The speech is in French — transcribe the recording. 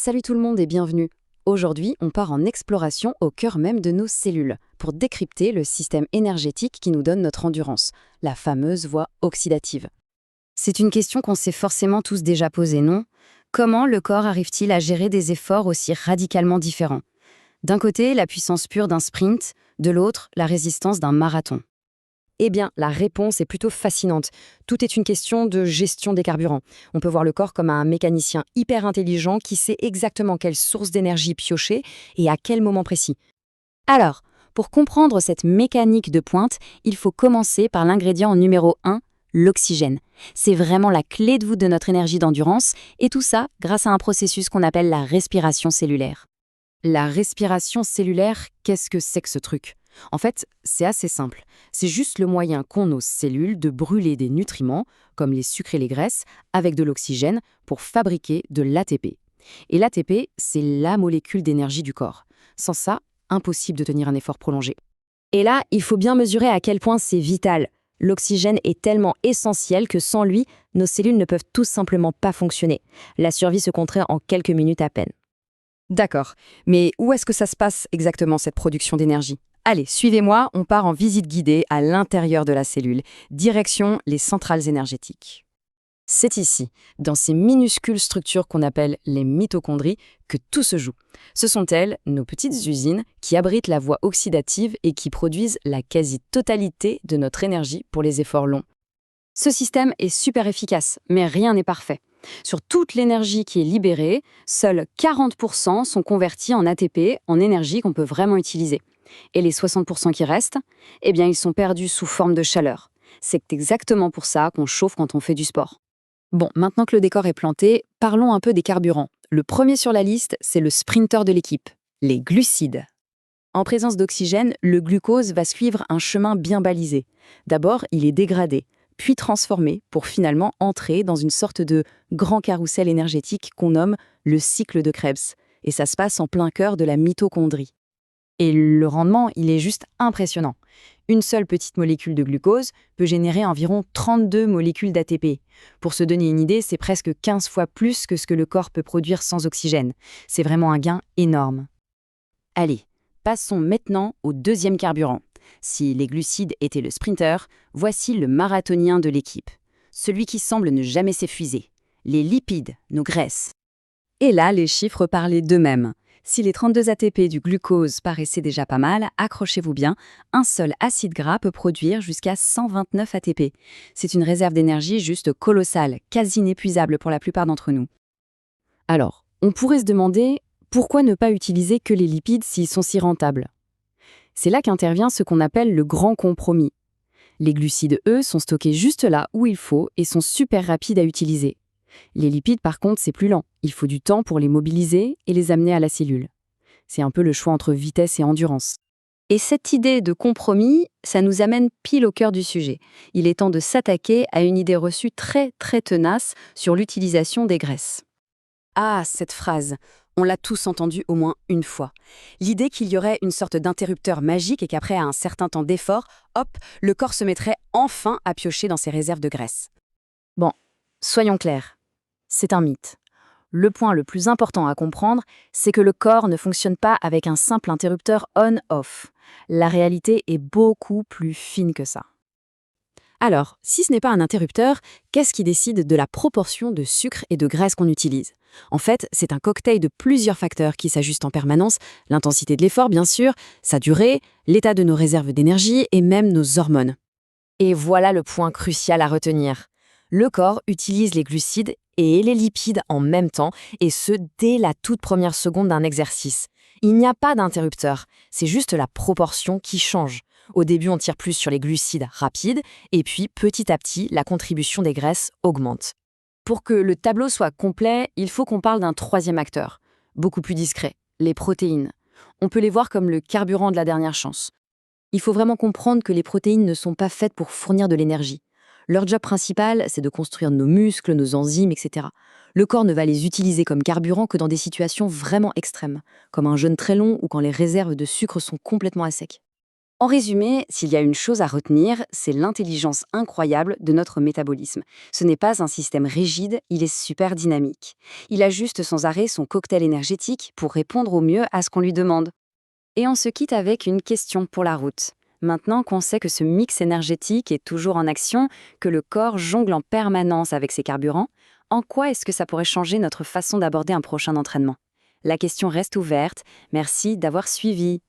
Salut tout le monde et bienvenue. Aujourd'hui, on part en exploration au cœur même de nos cellules pour décrypter le système énergétique qui nous donne notre endurance, la fameuse voie oxydative. C'est une question qu'on s'est forcément tous déjà posée, non? Comment le corps arrive-t-il à gérer des efforts aussi radicalement différents? D'un côté, la puissance pure d'un sprint, de l'autre, la résistance d'un marathon. Eh bien, la réponse est plutôt fascinante. Tout est une question de gestion des carburants. On peut voir le corps comme un mécanicien hyper intelligent qui sait exactement quelle source d'énergie piocher et à quel moment précis. Alors, pour comprendre cette mécanique de pointe, il faut commencer par l'ingrédient numéro 1, l'oxygène. C'est vraiment la clé de voûte de notre énergie d'endurance, et tout ça grâce à un processus qu'on appelle la respiration cellulaire. La respiration cellulaire, qu'est-ce que c'est que ce truc? En fait, c'est assez simple. C'est juste le moyen qu'ont nos cellules de brûler des nutriments, comme les sucres et les graisses, avec de l'oxygène pour fabriquer de l'ATP. Et l'ATP, c'est la molécule d'énergie du corps. Sans ça, impossible de tenir un effort prolongé. Et là, il faut bien mesurer à quel point c'est vital. L'oxygène est tellement essentiel que sans lui, nos cellules ne peuvent tout simplement pas fonctionner. La survie se compterait en quelques minutes à peine. D'accord, mais où est-ce que ça se passe exactement cette production d'énergie? Allez, suivez-moi, on part en visite guidée à l'intérieur de la cellule, direction les centrales énergétiques. C'est ici, dans ces minuscules structures qu'on appelle les mitochondries, que tout se joue. Ce sont elles, nos petites usines, qui abritent la voie oxydative et qui produisent la quasi-totalité de notre énergie pour les efforts longs. Ce système est super efficace, mais rien n'est parfait. Sur toute l'énergie qui est libérée, seuls 40% sont convertis en ATP, en énergie qu'on peut vraiment utiliser. Et les 60% qui restent, eh bien, ils sont perdus sous forme de chaleur. C'est exactement pour ça qu'on chauffe quand on fait du sport. Bon, maintenant que le décor est planté, parlons un peu des carburants. Le premier sur la liste, c'est le sprinter de l'équipe, les glucides. En présence d'oxygène, le glucose va suivre un chemin bien balisé. D'abord, il est dégradé, puis transformé pour finalement entrer dans une sorte de grand carrousel énergétique qu'on nomme le cycle de Krebs. Et ça se passe en plein cœur de la mitochondrie. Et le rendement, il est juste impressionnant. Une seule petite molécule de glucose peut générer environ 32 molécules d'ATP. Pour se donner une idée, c'est presque 15 fois plus que ce que le corps peut produire sans oxygène. C'est vraiment un gain énorme. Allez, passons maintenant au deuxième carburant. Si les glucides étaient le sprinter, voici le marathonien de l'équipe. Celui qui semble ne jamais s'épuiser. Les lipides, nos graisses. Et là, les chiffres parlaient d'eux-mêmes. Si les 32 ATP du glucose paraissaient déjà pas mal, accrochez-vous bien, un seul acide gras peut produire jusqu'à 129 ATP. C'est une réserve d'énergie juste colossale, quasi inépuisable pour la plupart d'entre nous. Alors, on pourrait se demander, pourquoi ne pas utiliser que les lipides s'ils sont si rentables? C'est là qu'intervient ce qu'on appelle le grand compromis. Les glucides, eux, sont stockés juste là où il faut et sont super rapides à utiliser. Les lipides, par contre, c'est plus lent. Il faut du temps pour les mobiliser et les amener à la cellule. C'est un peu le choix entre vitesse et endurance. Et cette idée de compromis, ça nous amène pile au cœur du sujet. Il est temps de s'attaquer à une idée reçue très tenace sur l'utilisation des graisses. Ah, cette phrase, on l'a tous entendue au moins une fois. L'idée qu'il y aurait une sorte d'interrupteur magique et qu'après un certain temps d'effort, hop, le corps se mettrait enfin à piocher dans ses réserves de graisse. Bon, soyons clairs. C'est un mythe. Le point le plus important à comprendre, c'est que le corps ne fonctionne pas avec un simple interrupteur on-off. La réalité est beaucoup plus fine que ça. Alors, si ce n'est pas un interrupteur, qu'est-ce qui décide de la proportion de sucre et de graisse qu'on utilise? En fait, c'est un cocktail de plusieurs facteurs qui s'ajustent en permanence, l'intensité de l'effort bien sûr, sa durée, l'état de nos réserves d'énergie et même nos hormones. Et voilà le point crucial à retenir. Le corps utilise les glucides et les lipides en même temps, et ce, dès la toute première seconde d'un exercice. Il n'y a pas d'interrupteur, c'est juste la proportion qui change. Au début, on tire plus sur les glucides rapides, et puis petit à petit, la contribution des graisses augmente. Pour que le tableau soit complet, il faut qu'on parle d'un troisième acteur, beaucoup plus discret, les protéines. On peut les voir comme le carburant de la dernière chance. Il faut vraiment comprendre que les protéines ne sont pas faites pour fournir de l'énergie. Leur job principal, c'est de construire nos muscles, nos enzymes, etc. Le corps ne va les utiliser comme carburant que dans des situations vraiment extrêmes, comme un jeûne très long ou quand les réserves de sucre sont complètement à sec. En résumé, s'il y a une chose à retenir, c'est l'intelligence incroyable de notre métabolisme. Ce n'est pas un système rigide, il est super dynamique. Il ajuste sans arrêt son cocktail énergétique pour répondre au mieux à ce qu'on lui demande. Et on se quitte avec une question pour la route. Maintenant qu'on sait que ce mix énergétique est toujours en action, que le corps jongle en permanence avec ses carburants, en quoi est-ce que ça pourrait changer notre façon d'aborder un prochain entraînement? La question reste ouverte. Merci d'avoir suivi.